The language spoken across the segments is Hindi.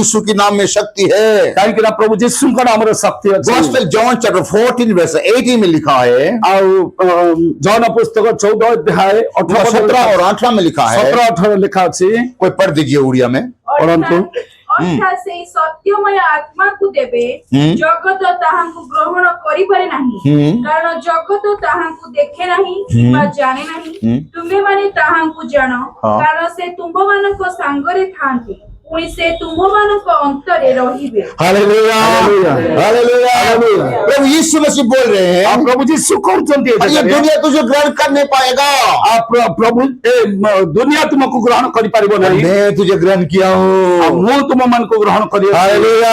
यीशु के नाम में शक्ति है। कहीं कि ना प्रभु यीशु का नाम रे शक्ति अछि। गॉस्पेल जॉन चैप्टर 14 वर्स 18 में लिखा है, जॉन पुस्तक 14 अध्याय 17 और 18 में लिखा है। 17-18 लिखा अछि। कोई पढ़ दीजिए उड़िया में। परंतु अर्थात से सत्यमय आत्मा को देबे जगत ताहांकु ग्रहण करि पारे नाही, कारण जगत ताहांकु देखे नाही बा जाने नाही। तुमे माने ताहांकु जानो, कारण से तुम मानक संगरे थांती, पुणी से तुम मानक अंतरे रहिबे। Hallelujah, hallelujah. प्रभु यीशु मसीह बोल रहे हैं, आप प्रभु यीशु कौन चलती है? ये दुनिया तुझे ग्रहण कर नहीं पाएगा। आप प्रभु दुनिया तुमको ग्रहण कर पारिबो नहीं। मैं तुझे ग्रहण किया हूँ, मु तुम मन को ग्रहण करियो। हालेलुया।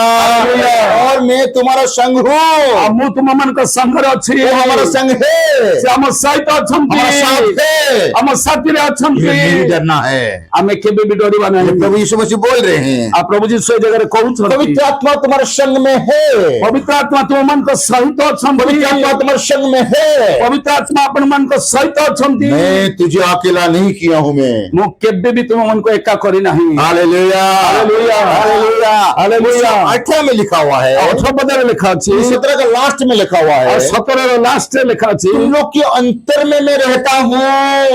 और मैं तुम्हारा संग हूँ। मु तुम मन का संग अछि। हमारा संग है, से हम सहित अछंती, हमारा साथ है, हम साथी रे अछंती। नहीं डरना है, हमें केबे भी डरिबा नहीं। प्रभु यीशु मसीह बोल रहे हैं, आप प्रभु जी से जगह कहू छ, पवित्र आत्मा तुम्हारे संग में है। पवित्र आत्मा तुम मन को सहित अछंती। पवित्र आत्मा तुम्हारे संग में है। पवित्र आत्मा अपन मन को सहित अछंती। मैं तुझे अकेला नहीं किया हूँ, मैं मु केबे भी तुम मन को एका करी नहीं। Hallelujah, hallelujah, hallelujah, hallelujah. 18 में लिखा हुआ है, 18 में लिखा अछि, 17 का लास्ट में लिखा हुआ है, 17 लास्ट में लिखा अछि, तुम लोग के अंतर में मैं रहता हूँ।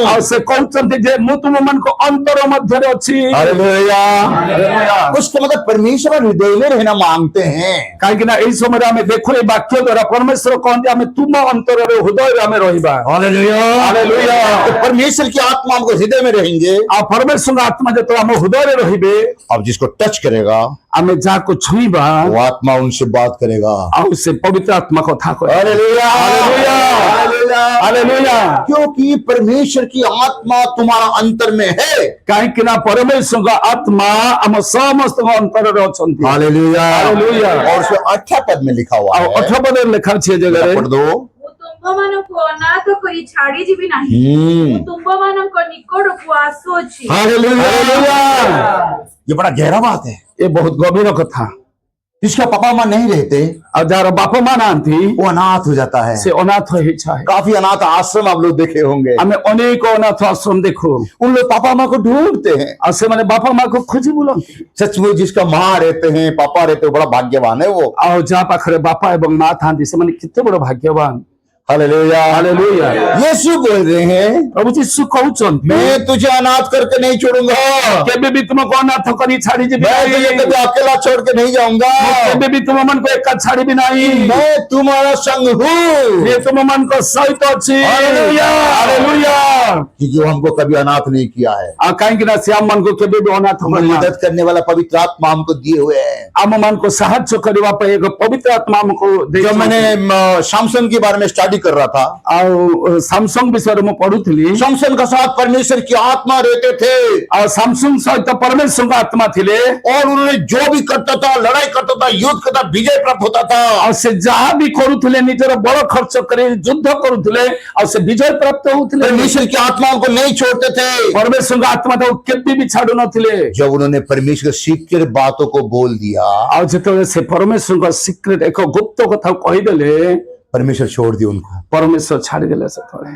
और से कौन चंती जे मु तुम मन को अंतर मध्य रे अछि। Hallelujah, hallelujah. उसका मतलब परमेश्वर हृदय में रहना मांगते हैं। काहे कि ना एई समय हमें देखो ए वाक्य द्वारा परमेश्वर कहते हमें तुम अंतर रे हृदय रे हमें रहिबा। Hallelujah, hallelujah. तो परमेश्वर की आत्मा हमको हृदय में रहेंगे। आ परमेश्वर आत्मा जे तो हम हृदय रे रहिबे, अब जिसको टच करेगा हमें जा को छुईबा, वो आत्मा उनसे बात करेगा, और से पवित्र आत्मा को था को। Hallelujah, hallelujah, hallelujah, hallelujah. क्योंकि परमेश्वर की आत्मा तुम्हारा अंतर में है। काहे कि ना परमेश्वर का आत्मा हम समस्त अंतर रे अछंती। Hallelujah, hallelujah. और उसमें 18 पद में लिखा हुआ है, 18 पद लिखा छे जगह रे, पढ़ दो। तुम मानक अनाथ करी छाड़ी जीवी नाही, तुम मानक निकट को आसोछि। हालेलुया। ये बड़ा गहरा बात है। ये बहुत गंभीर कथा। जिसका पापा माँ नहीं रहते और जार बापा माँ नांती वो अनाथ हो जाता है। से अनाथ हो ही चाहे। काफी अनाथ आश्रम आप लोग देखे होंगे। हमें अनेक अनाथ आश्रम देखो, उन लोग पापा माँ को ढूंढते हैं, और से माने बापा माँ को खोजी बुलाते। सचमुच जिसका माँ रहते हैं, पापा रहते हैं, बड़ा भाग्यवान है वो। और जहाँ पाखरे बापा एवं माँ था से माने कितने बड़ा भाग्यवान। Hallelujah, hallelujah. यीशु बोल रहे हैं, प्रभु यीशु कहउछन, मैं तुझे अनाथ करके नहीं छोड़ूंगा, केबे भी तुमको अनाथ करी छाड़ी जी, मैं तुझे कभी अकेला छोड़ के नहीं जाऊंगा, केबे भी तुम मन को एका छाड़ी भी नहीं, मैं तुम्हारा संग हूँ, ये तुम मन को सहित अछि। Hallelujah, hallelujah. क्योंकि वो हमको कभी अनाथ नहीं किया है। आ काहे कि ना श्याम मन को केबे भी अनाथ मदद करने वाला पवित्र आत्मा हमको दिए हुए हैं। आम मन को साहाय्य करवा पे एक पवित्र आत्मा हमको दे। जब मैंने सैमसन के बारे में स्टडी कर रहा था, और सैमसंग विषय में पढ़ुथली, सैमसन का साथ परमेश्वर की आत्मा रहते थे, और सैमसंग सहित परमेश्वर का आत्मा थिले, और उन्होंने जो भी करता था, लड़ाई करता था, युद्ध करता, विजय प्राप्त होता था, और से जहाँ भी करुथले निजर बड़ खर्च करे युद्ध करुथले, और से विजय प्राप्त होथले। परमेश्वर की आत्मा उनको नहीं छोड़ते थे। परमेश्वर का आत्मा तो केबे भी छाड़ू नथिले। जब उन्होंने परमेश्वर के सीक्रेट बातों को बोल दिया, और जेतले से परमेश्वर का सीक्रेट एक गुप्त कथा कहि देले, परमेश्वर छोड़ दिया उनको, परमेश्वर छाड़ी देले से थोड़े।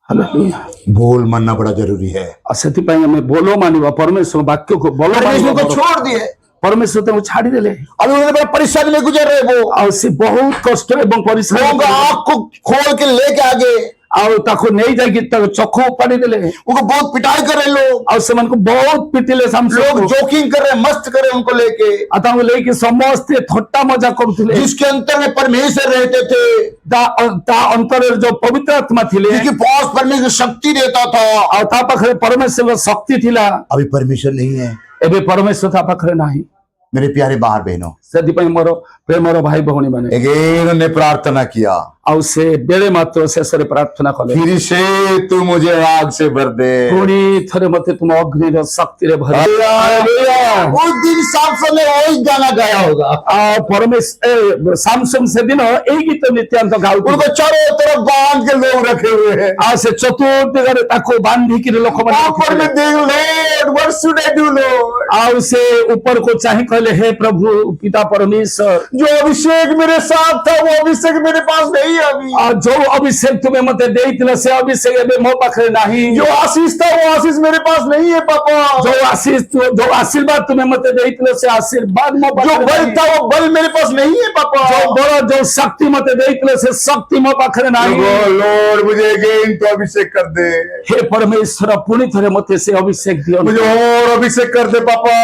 हालेलुया। बोल मानना बड़ा जरूरी है। और सेति पई हमें बोलो मानिबा, परमेश्वर वाक्य को बोलो परमेश्वर मानिबा। को छोड़ दिए, परमेश्वर तो छाड़ी देले, और उन्होंने बड़ा परेशानी में गुजर रहे वो, और से बहुत कष्ट एवं परिश्रम लोगों का आंख को खोल के लेके आगे, और ताको नहीं जाके तक चखो पाड़ी देले, उनको बहुत पिटाई कर रहे लोग, और से मन को बहुत पिटिले, लोग जोकिंग कर रहे, मस्त कर रहे उनको लेके, अताको लेके समस्त थट्टा मजा करथले। जिसके अंतर में परमेश्वर रहते थे, ता अंतर जो पवित्र आत्मा थिले, जिसके पास परमेश्वर शक्ति रहता था, और ता पाखरे परमेश्वर शक्ति थिला। अभी परमेश्वर नहीं है। एबे परमेश्वर ता पाखरे नाही। मेरे प्यारे बाहर बहनों, सेति पई मोर प्रेमर भाई भौणी माने अगेन ने प्रार्थना किया, और से बेले मात्र शेष रे प्रार्थना कले, फिर से तू मुझे आग से भर दे, पुणी थरे मते तुम अग्नि रे शक्ति रे भर। हालेलुया। उस दिन सैमसन ने वही गाना गाया होगा, आ परमेश्वर सैमसन से दिन ए गीत नित्यांत गाउ, उनको चारों तरफ बांध के लोग रखे हुए हैं, आ से चतुर्थ गरे ताको बांधी के लोक ऊपर में देख lord, what should I do lord, आ से ऊपर को चाहे कहले हे प्रभु पिता परमेश्वर, जो अभिषेक मेरे साथ था वो अभिषेक मेरे पास नहीं है अभी। जो अभिषेक तुम्हें मते देइथिले से अभिषेक एबे मो पाखरे नाही। जो आशीष था वो आशीष मेरे पास नहीं है पापा। जो आशीष जो आशीर्वाद तुम्हें मते देइथिले से आशीर्वाद मो जो पाखरे बल नाही। था वो बल मेरे पास नहीं है पापा। जो बल जो शक्ति मते देइथिले से शक्ति मो पाखरे नाही। लॉर्ड मुझे अगेन तो अभिषेक कर दे। हे परमेश्वर पुणी थरे मते से अभिषेक दियो। मुझे और अभिषेक कर दे पापा।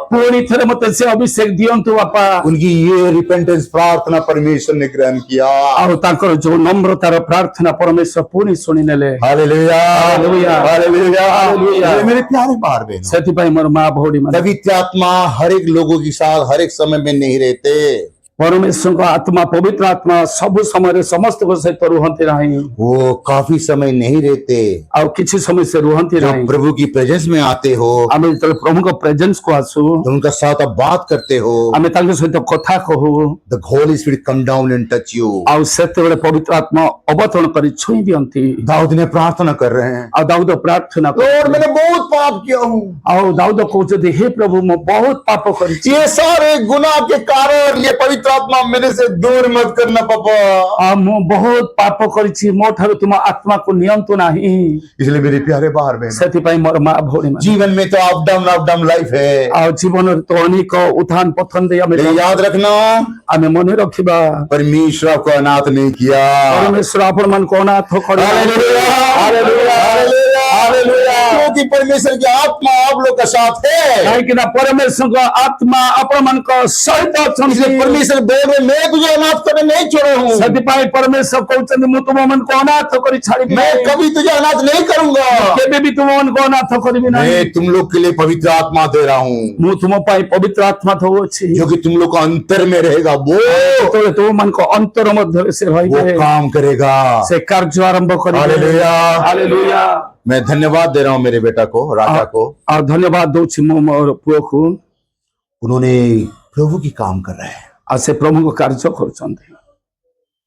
पुणी थरे मते से अभिषेक दियंतु बापा। उनकी ये रिपेंटेंस प्रार्थना परमेश्वर ने ग्रहण किया। और तांकर जो नम्रतार प्रार्थना परमेश्वर पुणी सुनी नेले। Hallelujah hallelujah hallelujah hallelujah. मेरे प्यारे भाई बहनों, सेति पाई मोर मां भौड़ी मन पवित्र आत्मा हर एक लोगों के साथ हर एक समय में नहीं रहते। परमेश्वर को आत्मा पवित्र आत्मा सब समय समस्त को सहित रुहंती नहीं। वो काफी समय नहीं रहते। और किछि समय से रुहंती जब नहीं। प्रभु की प्रेजेंस में आते हो, आमे जेतले प्रभु को प्रेजेंस को आसु, तो उनका साथ आप बात करते हो, आमे तांके सहित कथा कहू, the Holi spirit come down and touch you. और सेतेबेले पवित्र आत्मा अवतरण करी छुई दियंती। दाऊद ने प्रार्थना कर रहे हैं, और दाऊद प्रार्थना लॉर्ड मैंने बहुत पाप किया हूँ। और दाऊद कहते हे प्रभु मैं बहुत पाप करिछि। ये सारे गुनाह के कारण ये पवित्र आत्मा मेरे से दूर मत करना पापा। मु बहुत पाप करिछि, मो ठारू तुम आत्मा को नियंत्रण नाही। इसलिए मेरे प्यारे भाई बहन, सेति पाई मोर मां भौणी मन जीवन में तो अप डाउन लाइफ है। और जीवन तो अनेक उत्थान पतन दे आमे लेकिन याद रखना, आमे मने रखिबा परमेश्वर आपको अनाथ नहीं किया। परमेश्वर आपण मन को अनाथ करी। Hallelujah hallelujah hallelujah. क्योंकि परमेश्वर की आत्मा आप लोग का साथ है। काहे कि ना परमेश्वर को आत्मा आपण मन को सहित इसलिए अछंती। परमेश्वर बोल रहे मैं तुझे अनाथ करने नहीं छोड़ा हूँ। सेति पाई परमेश्वर कहउछन मु तुम मन को अनाथ करी छाड़ी मैं कभी तुझे अनाथ नहीं करूंगा। केबे भी तुम मन को अनाथ करबी नाही। मैं तुम लोग के लिए पवित्र आत्मा दे रहा हूँ, मु तुम पाई पवित्र आत्मा तो अछि जो कि तुम लोग को अंतर में रहेगा। वो तो मन को अंतर मध्य से रहिबे, काम करेगा। से कार्य आरंभ करिबे। Hallelujah hallelujah. मैं धन्यवाद दे रहा हूँ मेरे बेटा को, राजा को। और धन्यवाद दउछि मो मोर पुओ को। उन्होंने प्रभु की काम कर रहे हैं। आ से प्रभु को कार्य करूछन्ते।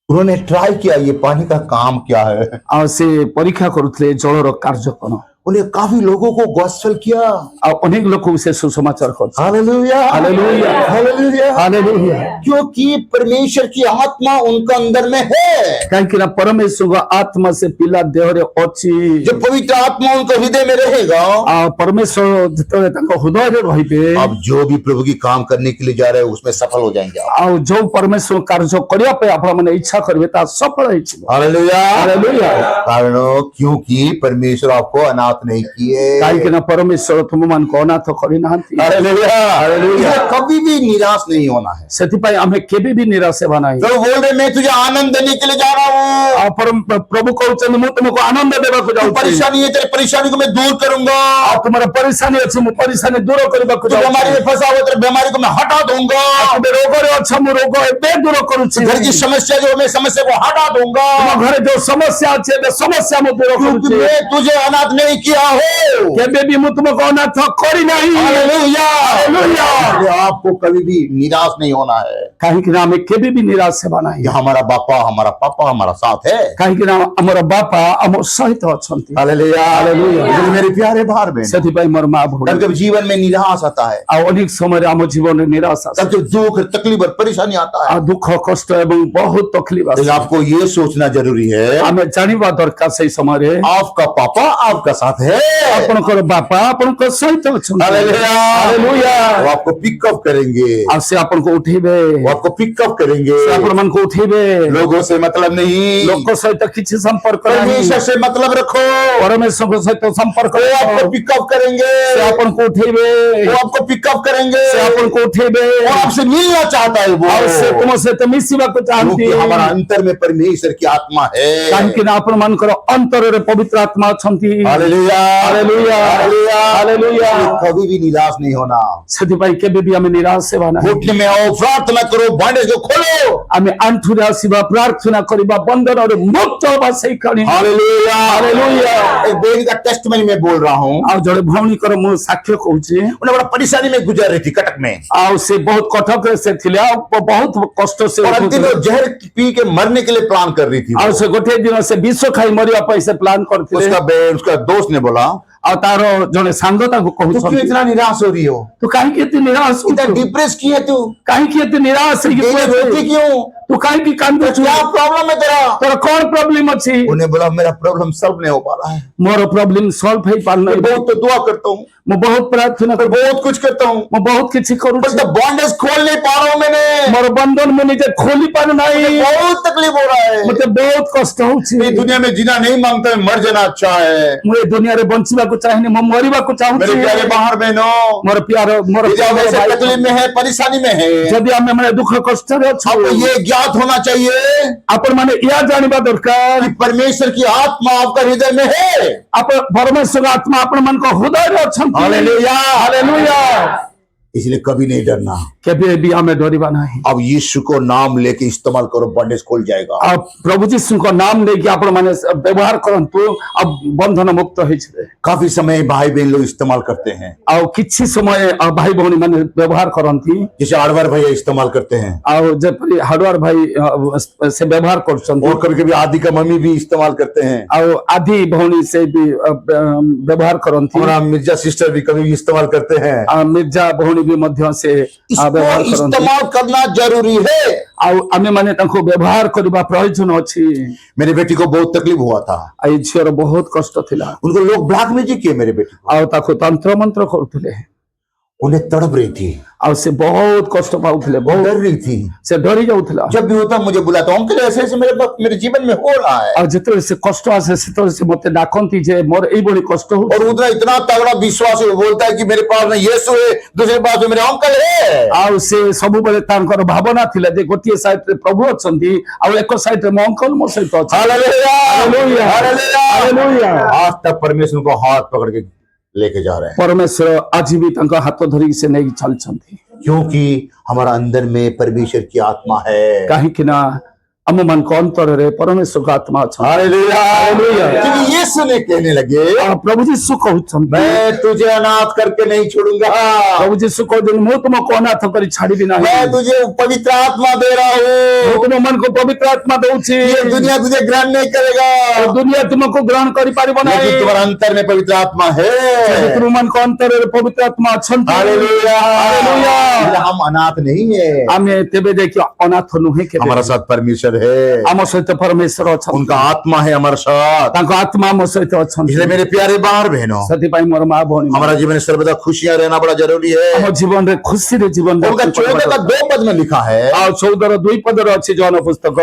उन्होंने ट्राई किया ये पानी का काम क्या है। आ से परीक्षा करूथले जलर कार्य कोन। उन्हें काफी लोगों को गॉस्पेल किया। आ अनेक लोक से सुसमाचार करछ। Hallelujah hallelujah hallelujah hallelujah. क्योंकि परमेश्वर की आत्मा उनका अंदर में है। काहे कि ना परमेश्वर का आत्मा से पिला देह रे अछि। जब पवित्र आत्मा उनके हृदय में रहेगा, आ परमेश्वर जतले ताको हृदय रे रहिबे, अब जो भी प्रभु की काम करने के लिए जा रहे हैं उसमें सफल हो जाएंगे आप। आ जो परमेश्वर कार्य करिया पे आपण माने इच्छा करबे ता सफल होइछ। Hallelujah hallelujah. कारण क्योंकि परमेश्वर आपको अनाथ नहीं किए। काहे कि ना परमेश्वर तुम मन को अनाथ करि नाहंती। Hallelujah hallelujah. कभी भी निराश नहीं होना है। सेति पाई हमें केबे भी निराश हेबा नाही। तो बोल रहे मैं तुझे आनंद देने के लिए जा रहा हूँ। आ प्रभु कहउछन मु तुमको आनंद देबा को जाउ। परेशानी है, तेरी परेशानी को मैं दूर करूंगा। आ तुम्हारा परेशानी अछि मु परेशानी दूर करबा को तू जाउ। बीमारी में फंसा हुआ तेरी बीमारी को मैं हटा दूंगा। तुम रोग रे अच्छा मु रोग एबे दूर करूछि। घर की समस्या जो मैं समस्या को हटा दूंगा। तुम घर जो समस्या अछि बे समस्या मु दूर क्योंकि करूछि। मैं तुझे अनाथ नहीं किया हो। केबे भी मु तुमको अनाथ करि नाही। Hallelujah hallelujah. इसलिए आपको कभी भी निराश नहीं होना है। काहे कि ना हमें केबे भी निराश हेबा नाही। कि हमारा बापा हमारा पापा हमारा साथ है। काहे कि ना हमर बापा हमर सहित अछंती। Hallelujah hallelujah. इसलिए मेरे प्यारे भाई बहन, सेति पाई मोर मां भौणी जब जीवन में निराश आता है, आ अनेक समय रे हम जीवन रे निराश आसे। तब जब दुख तकलीफ और परेशानी आता आ है, दुख कष्ट एवं बहुत तकलीफ तो आसे। आपको ये सोचना जरूरी है हमें जानिबा दरकार से समय रे आपका पापा आपका साथ है। आपनकर बापा आपनकर सहित अछंती। Hallelujah hallelujah. वो आपको पिकअप करेंगे, आ से आपनको उठेबे, वो आपको पिकअप करेंगे। से आपन मन को उठेबे। लोगों से मतलब नहीं, लोक सहित किछि संपर्क नाही। परमेश्वर से मतलब रखो। परमेश्वर के सहित संपर्क वो रखो। आपको पिकअप करेंगे, से आपन को उठेबे, वो आपको पिकअप करेंगे, से आपन को उठेबे। वो आपसे मिलना चाहता है वो। और से तुम से त मिसिबा को चाहती। क्योंकि हमारा अंतर में परमेश्वर की आत्मा है। काहे कि ना आपन मन कर अंतर रे पवित्र आत्मा अछंती। Hallelujah hallelujah hallelujah hallelujah. कभी भी निराश नहीं होना। सेति पाई केबे भी हमें निराश हेबा नाही। घुटने में आओ, प्रार्थना करो, बांडेज को खोलो। हमें आंठुरे आसीबा प्रार्थना करिबा बंधन और मुक्त होबा सही करी। Hallelujah hallelujah. एक बहन का टेस्टमनी में बोल रहा हूँ। आ जड़े भौणी कर मु साक्ष्य कहूची। उन्हें बड़ा परेशानी में गुजर रही थी कटक में, आ से बहुत कठोर से थिले, आ बहुत कष्ट से और अंतिम में जहर पी के मरने के लिए प्लान कर रही थी आ वो। से गोटे दिन से विश्व खाई मरिया पैसे प्लान करथिले। उसका दोस्त ने बोला ଆଉ ତାର ଜଣେ ସାଙ୍ଗ ତାକୁ तू क्यों କହୁଛନ୍ତି इतना निराश हो रही हो? ତୁ କାହିଁକି ଏତେ ନିରାଶ इतना ହଉଛୁ डिप्रेस की है तू? କାହିଁକି ଏତେ ନିରାଶ ହେଇକି तेरी ତୁ रोती ଅଛୁ? क्यों? ତୁ କାହିଁକି କାନ୍ଦୁଛୁ क्या प्रॉब्लम है तेरा? ତୋର କଣ ପ୍ରୋବ୍ଲେମ ଅଛି उन्हें बोला मेरा प्रॉब्लम सॉल्व नहीं हो पा रहा है, ମୋର ପ୍ରୋବ୍ଲେମ ସଲ୍ଭ मैं ହେଇପାରୁନାହିଁ बहुत तो दुआ करता हूँ, ମୁଁ ବହୁତ ପ୍ରାର୍ଥନା मैं କରୁଛି बहुत कुछ करता हूँ, ମୁଁ ବହୁତ କିଛି पर କରୁଛି तो बॉन्डेज खोल नहीं पा रहा हूँ मैंने, ମୋର ବନ୍ଧନ ମୁଁ ନିଜେ ଖୋଲି ପାରୁନାହିଁ मुझे बहुत तकलीफ हो रहा है, ମତେ ବହୁତ କଷ୍ଟ ହଉଛି ये दुनिया में जीना नहीं मांगता है, मर जाना अच्छा है। ମୁଁ ଏ ଦୁନିଆରେ ବଞ୍ଚିବାକୁ ଚାହିଁନି ମୁଁ ମରିବାକୁ ଚାହୁଁଛି मेरे प्यारे बाहर बहनों, ମୋର ପ୍ୟାର ମୋର यदि आप ऐसे ଭାଇ, तकलीफ में है, परेशानी में है, ଯଦି ଆମେ ମାନେ ଦୁଃଖ କଷ୍ଟରେ ଅଛୁ आपको ये ज्ञात होना चाहिए ଆପଣ ମାନେ ଏହା ଜାଣିବା ଦରକାର कि परमेश्वर की आत्मा आपका हृदय में है। ଆପଣ ପରମେଶ୍ୱର ଆତ୍ମା ଆପଣ ମାନଙ୍କ ହୃଦୟରେ ଅଛନ୍ତି हालेलुया। ହାଲେଲୁୟା इसलिए कभी नहीं डरना। କେବେ ବି ଆମେ ଡରିବା ନାହିଁ अब यीशु को नाम लेके इस्तेमाल करो, बॉन्डेज खुल जाएगा। ଆଉ ପ୍ରଭୁ ଯୀଶୁଙ୍କ ନାମ ନେଇକି ଆପଣ ମାନେ ବ୍ୟବହାର କରନ୍ତୁ ଆଉ ବନ୍ଧନ ମୁକ୍ତ ହେଇଯିବେ काफी समय भाई बहन लोग इस्तेमाल करते हैं, ଆଉ କିଛି ସମୟ ଭାଇ ଭଉଣୀ ମାନେ ବ୍ୟବହାର କରନ୍ତି जैसे आडवार भैया इस्तेमाल करते हैं, ଆଉ ଯେପରି ହାର୍ଡୱାର ଭାଇ ସେ ବ୍ୟବହାର କରୁଛନ୍ତି और कभी कभी आदि का मम्मी भी इस्तेमाल करते हैं, ଆଉ ଆଦି ଭଉଣୀ ସେ ବି ବ୍ୟବହାର କରନ୍ତି हमारा मिर्जा सिस्टर भी कभी इस्तेमाल करते हैं। ଆଉ ମିର୍ଜା ଭଉଣୀ ବି ମଧ୍ୟ ସେ इसको ବ୍ୟବହାର କରନ୍ତି इस्तेमाल करना जरूरी है। ଆଉ ଆମେ ମାନେ ତାଙ୍କୁ ବ୍ୟବହାର କରିବା ପ୍ରୟୋଜନ ଅଛି मेरी बेटी को बहुत तकलीफ हुआ था, ଆଉ ଏଇ ଝିଅର ବହୁତ କଷ୍ଟ ଥିଲା उनको लोग ब्लैक मैजिक किए मेरे बेटी को, ଆଉ ତାକୁ ତନ୍ତ୍ର ମନ୍ତ୍ର କରୁଥିଲେ उन्हें तड़प रही थी, ଆଉ ସେ ବହୁତ କଷ୍ଟ ପାଉଥିଲେ वो ବହୁତ डर रही थी। ସେ डरी ଯାଉଥିଲା जब भी होता मुझे बुलाता, अंकल ऐसे ऐसे मेरे जीवन में हो रहा है, ଆଉ ଯେତେବେଳେ ସେ କଷ୍ଟ ଆସେ ସେତେବେଳେ ସେ ମତେ ଡାକନ୍ତି ଯେ ମୋର ଏଇଭଳି କଷ୍ଟ और ହଉଛି उतना इतना तगड़ा विश्वास है, वो बोलता है कि मेरे पास में यीशु है, दूसरे पास में मेरे अंकल है। ଆଉ ସେ ସବୁବେଳେ ତାଙ୍କର ଭାବନା ଥିଲା ଯେ ଗୋଟିଏ ସାଇଡ୍ ରେ ପ୍ରଭୁ ଅଛନ୍ତି ଆଉ ଏକ ସାଇଡ୍ ରେ ମୋ ଅଙ୍କଲ ମୋ ସହିତ ଅଛନ୍ତି हालेलुया, हालेलुया, हालेलुया। हालेलुया। आज तक परमेश्वर को हाथ पकड़ के लेके जा रहे हैं, ପରମେଶ୍ୱର ଆଜି ବି ତାଙ୍କ ହାତ ଧରିକି ସେ ନେଇକି ଚାଲିଛନ୍ତି क्योंकि हमारा अंदर में परमेश्वर की आत्मा है। କାହିଁକି ନା ଆମ ମାନଙ୍କ ଅନ୍ତରରେ ପରମେଶ୍ୱରଙ୍କ ଆତ୍ମା ଅଛନ୍ତି हालेलुया, हालेलुया। क्योंकि यीशु ने कहने लगे, ଆଉ ପ୍ରଭୁ ଯୀଶୁ କହୁଛନ୍ତି मैं तुझे अनाथ करके नहीं छोड़ूंगा, ପ୍ରଭୁ ଯୀଶୁ କହୁଛନ୍ତି ମୁଁ ତୁମକୁ ଅନାଥ କରି ଛାଡ଼ିବି ନାହିଁ मैं तुझे पवित्र आत्मा दे रहा ମୁଁ हूँ, ତୁମମାନଙ୍କୁ ପବିତ୍ର ଆତ୍ମା ଦଉଛି ये दुनिया तुझे ग्रहण नहीं करेगा, ଆଉ ଦୁନିଆ ତୁମକୁ ଗ୍ରହଣ କରିପାରିବ ନାହିଁ लेकिन तुम्हारा अंतर में पवित्र आत्मा ଯଦି है। ତୁମମାନଙ୍କ ଅନ୍ତରରେ ପବିତ୍ର ଆତ୍ମା ଅଛନ୍ତି हालेलुया, हालेलुया। इसलिए हम अनाथ नहीं है, ଆମେ ତେବେ ଦେଖି ଅନାଥ ନୁହେଁ କେବେ हमारा साथ परमेश्वर है, ଆମ ସହିତ ପରମେଶ୍ୱର ଅଛନ୍ତି उनका आत्मा है हमारे साथ। ତାଙ୍କ ଆତ୍ମା ଆମ ସହିତ ଅଛନ୍ତି इसलिए मेरे प्यारे बाहर बहनों, ସେଥିପାଇଁ ମୋର ମା ଭଉଣୀ हमारा जीवन में सर्वदा खुशियां रहना बड़ा जरूरी है। ଆମ ଜୀବନରେ ଖୁସିରେ ଜୀବନ उनका ଯାପନ କରିବା 14 का ଦରକାର। 2 पद में लिखा है, ଆଉ 14 ର 2 ପଦରେ ଅଛି ଜନ ପୁସ୍ତକ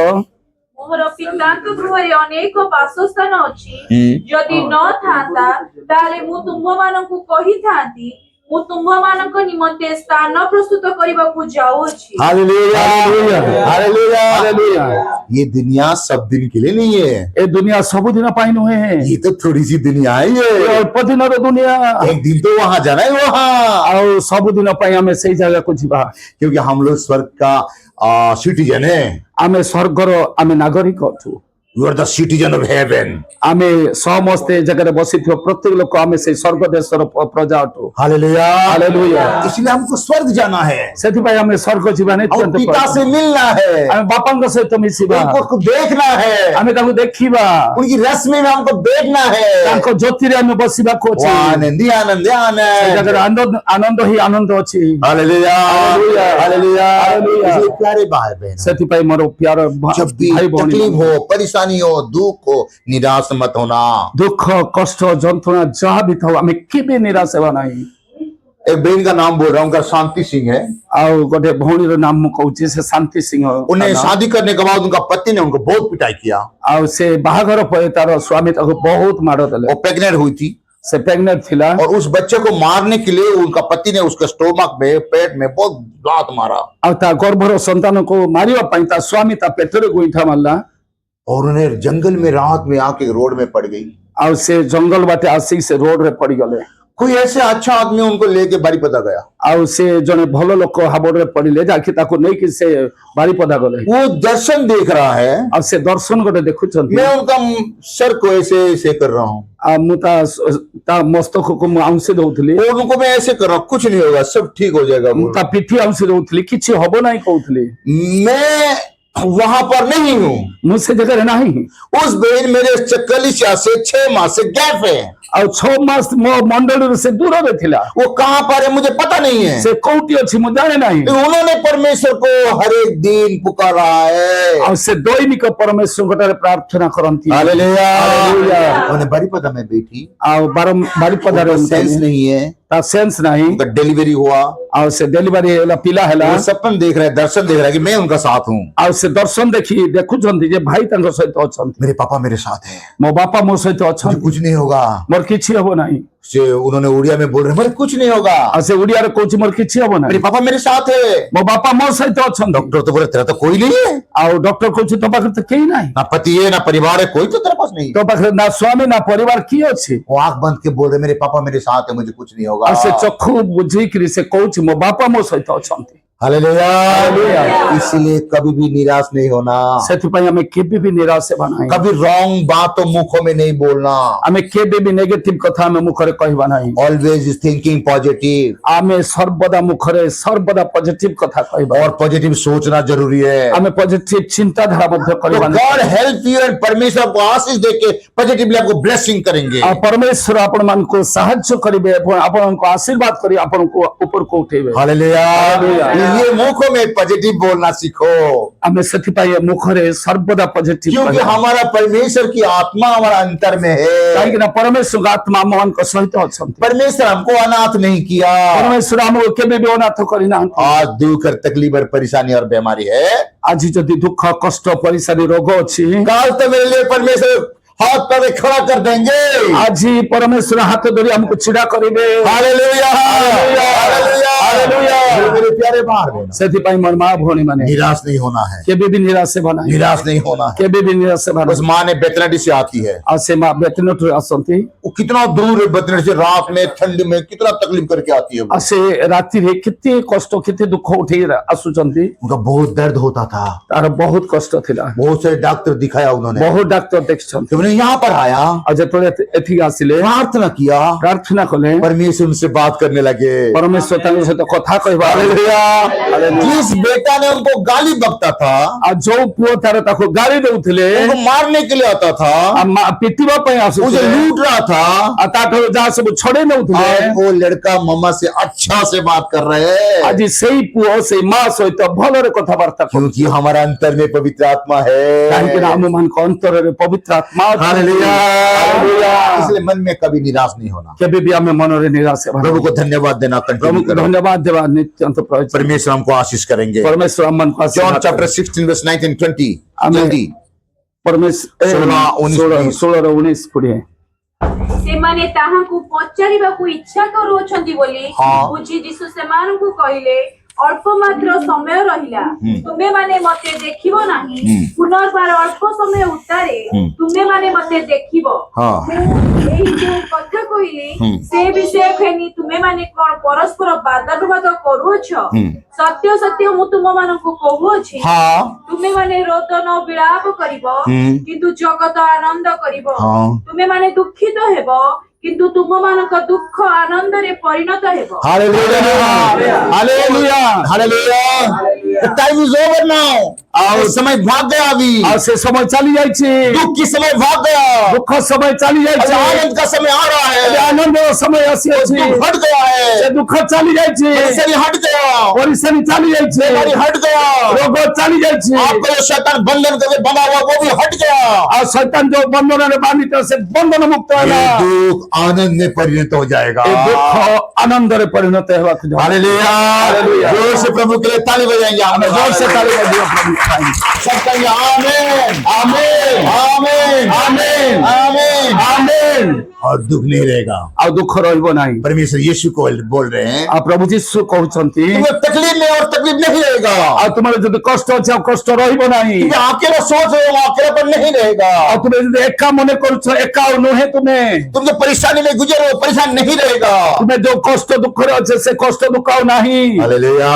ମୋର ପିତାଙ୍କ ଗୃହରେ ଅନେକ ବାସସ୍ଥାନ ଅଛି ହୁଁ। ଯଦି ନ ଥାନ୍ତା ତାହେଲେ ମୁଁ ତୁମ୍ଭମାନଙ୍କୁ କହିଥାନ୍ତି ମୁଁ ତୁମ୍ଭମାନଙ୍କ ନିମନ୍ତେ ସ୍ଥାନ ପ୍ରସ୍ତୁତ କରିବାକୁ ଯାଉଅଛି। Hallelujah, hallelujah. हालेलुया। ହାଲେଲୁୟା ये दुनिया सब दिन के लिए नहीं है, ଏ ଦୁନିଆ ସବୁଦିନ ପାଇଁ ନୁହେଁ ये तो थोड़ी सी दुनिया है ଏ ये, ଅଳ୍ପ ଦିନର ଦୁନିଆ एक दिन तो वहां जाना है वहां, ଆଉ ସବୁଦିନ ପାଇଁ ଆମେ ସେଇ ଜାଗାକୁ ଯିବା क्योंकि हम लोग स्वर्ग का सिटीजन है, ଆମେ ସ୍ୱର୍ଗର ଆମେ ନାଗରିକ ଅଛୁ you are the citizen of heaven. ଆମେ ସମସ୍ତେ ଏ ଜାଗାରେ ବସିଥିବା ପ୍ରତ୍ୟେକ ଲୋକ ଆମେ ସେଇ ସ୍ୱର୍ଗ ଦେଶର ପ୍ରଜା ଅଟୁ हालेलुया, हालेलुया। इसलिए हमको स्वर्ग जाना है ସେଥିପାଇଁ ଆମେ ସ୍ୱର୍ଗ ଯିବା और ନିତ୍ୟାନ୍ତ पिता ପ୍ରয়োଜନ। से मिलना है, ଆମେ ବାପାଙ୍କ ସହିତ ମିଶିବା उनको देखना है, ଆମେ ତାଙ୍କୁ ଦେଖିବା उनकी रश्मि में हमको देखना है। ତାଙ୍କ ଜ୍ୟୋତିରେ ଆମେ ବସିବାକୁ ଅଛି वो आनंदी आनंद ସେ आनंद। ଜାଗାରେ ଆନନ୍ଦ ହିଁ ଆନନ୍ଦ ଅଛି हालेलुया, हालेलुया, हालेलुया। हालेलुया। इसलिए प्यारे भाई बहन, ସେଥିପାଇଁ ମୋର ପ୍ୟାର जब भी ଭାଇ ଭଉଣୀ तकलीफ हो, परेशानी हो, दुख हो, निराश मत होना। ଦୁଃଖ କଷ୍ଟ ଯନ୍ତ୍ରଣା ଯାହା ବି ଥାଉ ଆମେ କେବେ ନିରାଶ ହେବା ନାହିଁ एक बहन का नाम बोल रहा हूँ, उनका शांति सिंह है। ଆଉ ଗୋଟେ ଭଉଣୀର ନାମ ମୁଁ କହୁଛି ସେ ଶାନ୍ତି ସିଂହ उन्हें शादी करने के बाद उनका पति ने उनको बहुत पिटाई किया, ଆଉ ସେ ବାହାଘର ପରେ ତାର ସ୍ୱାମୀ ତାକୁ ବହୁତ ମାଡ଼ ଦେଲେ वो प्रेग्नेंट हुई थी ସେ ପ୍ରେଗନେଣ୍ଟ ଥିଲା और उस बच्चे को मारने के लिए उनका पति ने उसके स्टोमक में, पेट में बहुत लात मारा ଆଉ ତା ଗର୍ଭର ସନ୍ତାନକୁ ମାରିବା ପାଇଁ ତା ସ୍ୱାମୀ ତା ପେଟରେ ଗୋଇଠା ମାରିଲା और उन्हें जंगल में रात में आके रोड में पड़ गई। ଆଉ ସେ ଜଙ୍ଗଲ ବାଟେ ଆସିକି ସେ ରୋଡରେ ପଡିଗଲେ कोई ऐसे अच्छा आदमी उनको लेके बारीपदा गया, ଆଉ ସେ ଜଣେ ଭଲ ଲୋକ ହାବୁଡରେ ପଡିଲେ ଯାକି ତାକୁ ନେଇକି ସେ ବାରିପଦା ଗଲେ वो दर्शन देख रहा है, ଆଉ ସେ ଦର୍ଶନ ଗୋଟେ ଦେଖୁଛନ୍ତି मैं उनका सर को ऐसे ऐसे कर रहा हूँ ଆଉ ମୁଁ ତା ମସ୍ତକକୁ ମୁଁ ଆଉଁସି ଦଉଥିଲି और उनको मैं ऐसे कर रहा हूँ, कुछ नहीं होगा, सब ठीक हो जाएगा। ମୁଁ ତା ପିଠି ଆଉଁସି ଦଉଥିଲି କିଛି ହବ ନାହିଁ କହୁଥିଲି मैं वहां पर नहीं हूँ। ମୁଁ ସେ ଜାଗାରେ ନାହିଁ। उस दिन मेरे कलीसिया से 6 माह से गैप है। ଆଉ 6 ମାସ ମୋ ମଣ୍ଡଳୀରୁ ସେ ଦୂରରେ ଥିଲା। वो कहाँ पर है मुझे पता नहीं है। ସେ କୋଉଠି ଅଛି ମୁଁ ଜାଣେ ନାହିଁ। उन्होंने परमेश्वर को हर एक दिन पुकारा है। ଆଉ ସେ ଦୈନିକ ପରମେଶ୍ୱରଙ୍କ ଠାରେ ପ୍ରାର୍ଥନା କରନ୍ତି। हालेलुया। हालेलुया। उन्हें बारीपदा में बैठी, ଆଉ ବାରିପଦାରେ सेंस नहीं है, ତା ସେନ୍ସ ନାହିଁ। उनका डिलीवरी हुआ, ଆଉ ସେ ଡେଲିଭରି ହେଲା, ପିଲା ହେଲା। वो सपन देख रहे हैं, दर्शन देख रहा है कि मैं उनका साथ हूँ। ଆଉ ସେ ଦର୍ଶନ ଦେଖୁଛନ୍ତି ଯେ ଭାଇ ତାଙ୍କ ସହିତ ଅଛନ୍ତି। मेरे पापा मेरे साथ है, ମୋ ବାପା ମୋ ସହିତ मुझे ଅଛନ୍ତି, कुछ नहीं होगा। ମୋର କିଛି ହବ ନାହିଁ। से उन्होंने उड़िया में बोल रहे मेरे कुछ नहीं होगा, ଆଉ ସେ ଓଡିଆରେ କହୁଛି ମୋର କିଛି ହବ मेरे ନାହିଁ, पापा मेरे साथ है। ମୋ ବାପା ମୋ ସହିତ ଅଛନ୍ତି। डॉक्टर तो बोले तेरा तो कोई नहीं है, ଆଉ ଡକ୍ଟର କହୁଛି ତୋ ପାଖରେ ତ କେହି ନାହିଁ, ना पति है ना परिवार है, कोई तो तेरे पास नहीं। ତୋ ପାଖରେ ନା ସ୍ୱାମୀ ନା ପରିବାର କିଏ ଅଛି। वो आंख बंद के बोल रहे मेरे पापा मेरे साथ है, मुझे कुछ नहीं होगा। ଆଉ ସେ ଚକ୍ଷୁ ବୁଝେଇକିରି ସେ କହୁଛି ମୋ ବାପା ମୋ ସହିତ ଅଛନ୍ତି। हालेलुया। हालेलुया। इसलिए कभी भी निराश नहीं होना, ସେଥିପାଇଁ ଆମେ କେବେ ବି ନିରାଶ ହେବା ନାହିଁ। कभी रॉन्ग बात तो मुखों में नहीं बोलना, ଆମେ କେବେ ବି ନେଗେଟିଭ କଥା ଆମେ ମୁଖରେ କହିବା ନାହିଁ। ऑलवेज थिंकिंग पॉजिटिव, ଆମେ ସର୍ବଦା ମୁଖରେ ସର୍ବଦା ପଜିଟିଭ କଥା କହିବା। और पॉजिटिव सोचना जरूरी है। ଆମେ ପଜିଟିଭ चिंताधारा ମଧ୍ୟ तो କରିବା ନାହିଁ। गॉड हेल्प यू एंड परमेश्वर आपको आशीष देके पॉजिटिवली आपको ब्लेसिंग करेंगे। ଆଉ ପରମେଶ୍ୱର ଆପଣମାନଙ୍କୁ ସାହାଯ୍ୟ କରିବେ ଏବଂ ଆପଣଙ୍କୁ ଆଶୀର୍ବାଦ କରି ଆପଣଙ୍କୁ ଉପରକୁ ଉଠେଇବେ। हालेलुया। हालेलुया। ये मुखों में पॉजिटिव बोलना सीखो, ଆମେ ସେଥିପାଇଁ ମୁଖରେ ସର୍ବଦା ପଜିଟିଭ क्योंकि କହିବା। हमारा परमेश्वर की आत्मा हमारा अंतर में है। କାହିଁକି ନା ପରମେଶ୍ୱର ଆତ୍ମା ଆମମାନଙ୍କ ସହିତ ଅଛନ୍ତି। परमेश्वर हमको अनाथ नहीं किया। ପରମେଶ୍ୱର ଆମକୁ କେବେ ବି ଅନାଥ କରିନାହାନ୍ତି। आज दुख और तकलीफ और परेशानी और बीमारी है, ଆଜି ଯଦି ଦୁଃଖ କଷ୍ଟ ପରିସାରୀ ରୋଗ ଅଛି, काल तो मेरे लिए परमेश्वर हाथ पर खड़ा कर देंगे। ଆଜି ପରମେଶ୍ୱର ହାତ ଧରି ଆମକୁ ଛିଡା କରିବେ। हालेलुया। हालेलुया। हालेलुया। हालेलुया। मेरे प्यारे बाहर में ସେଥିପାଇଁ ମୋର ମା ଭଉଣୀ ମାନେ निराश नहीं होना है, କେବେ ବି ନିରାଶ ହେବା ନାହିଁ। निराश नहीं होना है। କେବେ ବି ନିରାଶ ହେବା उस ନାହିଁ। माँ ने बेतनडी से आती है, ଆଉ ସେ ମା ବେତନଠୁ ଆସନ୍ତି। वो कितना दूर है बेतनडी से, रात में ठंड में कितना तकलीफ करके आती है वो। ଆଉ ସେ ରାତିରେ କେତେ କଷ୍ଟ କେତେ ଦୁଃଖ ଉଠେଇ ଆସୁଛନ୍ତି। उनका बहुत दर्द होता था, ତାର ବହୁତ କଷ୍ଟ ଥିଲା। बहुत सारे डॉक्टर दिखाया उन्होंने। ବହୁତ ଡାକ୍ତର ଦେଖିଛନ୍ତି। जब उन्हें यहाँ पर आया, ଆଉ ଯେତେବେଳେ ଏଠିକି ଆସିଲେ प्रार्थना किया, ପ୍ରାର୍ଥନା କଲେ, परमेश्वर उनसे बात करने लगे। ପରମେଶ୍ୱର ତାଙ୍କ ସହିତ କଥା କହିବା। हालेलुया। जिस बेटा ने उनको गाली बकता था, ଆଉ ଯୋଉ ପୁଅ ତାର ତାକୁ ଗାଳି ଦଉଥିଲେ, उनको मारने के लिए आता था, ପିଟିବା ପାଇଁ उसे ଆସୁଥିଲେ, लूट रहा था, ଆଉ ତାଠାରୁ ଯାହା ସବୁ ଛଡେଇ ନଉଥିଲେ, आज वो लड़का मम्मा से अच्छा से बात कर रहे हैं, ଆଜି ସେଇ ପୁଅ ସେଇ ମା ସହିତ ଭଲରେ କଥାବାର୍ତ୍ତା କରୁଛି। क्योंकि हमारा अंतर में पवित्र आत्मा କାହିଁକି ନା है। ଆମମାନଙ୍କ ଅନ୍ତରରେ ପବିତ୍ର ଆତ୍ମା ଅଛି। हालेलुया। हालेलुया। इसलिए मन में कभी निराश नहीं होना। କେବେ ବି ଆମେ ମନରେ ନିରାଶ ହେବା प्रभु ନାହିଁ। को धन्यवाद देना कंटिन्यू ପ୍ରଭୁଙ୍କୁ करो। ଧନ୍ୟବାଦ ଦେବା ନିତ୍ୟନ୍ତ ପ୍ରয়োଜନ। परमेश्वर हमको आशीष करेंगे। ପରମେଶ୍ୱର ଆମମାନଙ୍କୁ जॉन ଆଶୀର୍ବାଦ चैप्टर କରିବେ। 16 verse 19 20 आमेन। जल्दी। 16-19 କୋଡ଼ିଏ। ସେମାନେ ତାହାଙ୍କୁ ପଚାରିବାକୁ ଇଚ୍ଛା କରୁଅଛନ୍ତି ବୋଲି ହଁ। ବୁଝି ଯୀଶୁ ସେମାନଙ୍କୁ କହିଲେ, ଅଳ୍ପ ମାତ୍ର ସମୟ ରହିଲା, ତୁମେମାନେ ମତେ ଦେଖିବ ନାହିଁ। ପୁନର୍ବାର ଅଳ୍ପ ସମୟ ଉତ୍ତାରେ ତୁମେମାନେ ମତେ ଦେଖିବ। ହଁ। ମୁଁ ଏହି ଯେଉଁ କଥା କହିଲି ସେ ବିଷୟ ଫେନି ତୁମେମାନେ କଣ ପରସ୍ପର ବାଦାନୁବାଦ କରୁଅଛ? ସତ୍ୟ ସତ୍ୟ ମୁଁ ତୁମମାନଙ୍କୁ କହୁଅଛି, हाँ। ତୁମେମାନେ ରୋଦନ ବିଳାପ କରିବ, କିନ୍ତୁ ଜଗତ ଆନନ୍ଦ କରିବ। ହଁ। ତୁମେମାନେ ଦୁଃଖିତ ହେବ, କିନ୍ତୁ ତୁମମାନଙ୍କ ଦୁଃଖ ଆନନ୍ଦରେ ପରିଣତ ହେବ। Hallelujah. Hallelujah. Hallelujah. The time is over now. और समय भाग गया अभी। ଆଉ ସେ ସମୟ ଚାଲି ଯାଇଛି। दुख की समय भाग गया। ଦୁଃଖ ସମୟ ଚାଲି अब ଯାଇଛି। आनंद का समय आ रहा ଏବେ है। ଆନନ୍ଦର ସମୟ ଆସିଅଛି। दुख हट गया ସେ है। ଦୁଃଖ ଚାଲି ଯାଇଛି। परेशानी हट गया। ପରିଶାନୀ ଚାଲି ଯାଇଛି। बीमारी हट गया। ରୋଗ ଚାଲି ଯାଇଛି। आपको जो शैतान बंधन करके बंधा हुआ वो भी हट गया। ଆଉ ଶୈତାନ ଯୋଉ ବନ୍ଧନରେ ବାନ୍ଧିତ ସେ ବନ୍ଧନ ମୁକ୍ତ ହେଲା। ये दुख आनंद में परिणत हो जाएगा। ଏ ଦୁଃଖ ଆନନ୍ଦରେ ପରିଣତ ହେବାକୁ ଯାଉଛି। हालेलुया। हालेलुया। जोर से प्रभु के लिए ताली बजाएंगे। ଆମେ ଜୋରସେ ତାଳି ବଜାଇବା ପ୍ରଭୁ ପାଇଁ। सब कहेंगे आमीन। आमीन। आमीन। आमीन। आमीन। ଆମେନ୍। और दुख नहीं रहेगा। ଆଉ ଦୁଃଖ ରହିବ ନାହିଁ। परमेश्वर यीशु को बोल रहे हैं, ଆଉ ପ୍ରଭୁ ଯୀଶୁ କହୁଛନ୍ତି, तुम्हें तकलीफ में और तकलीफ नहीं रहेगा। ଆଉ ତୁମର ଯଦି କଷ୍ଟ ଅଛି ଆଉ କଷ୍ଟ ରହିବ ନାହିଁ। तुम्हें अकेला सोच रहे हो अकेलापन नहीं रहेगा। ଆଉ ତୁମେ ଯଦି ଏକା ମନେ କରୁଛ ଏକା ଆଉ ନୁହେଁ ତୁମେ। तुम जो परेशानी में गुजर रहे हो परेशान नहीं रहेगा। ତୁମେ ଯୋଉ କଷ୍ଟ ଦୁଃଖରେ ଅଛ ସେ କଷ୍ଟ ଦୁଃଖ ଆଉ ନାହିଁ। हालेलुया।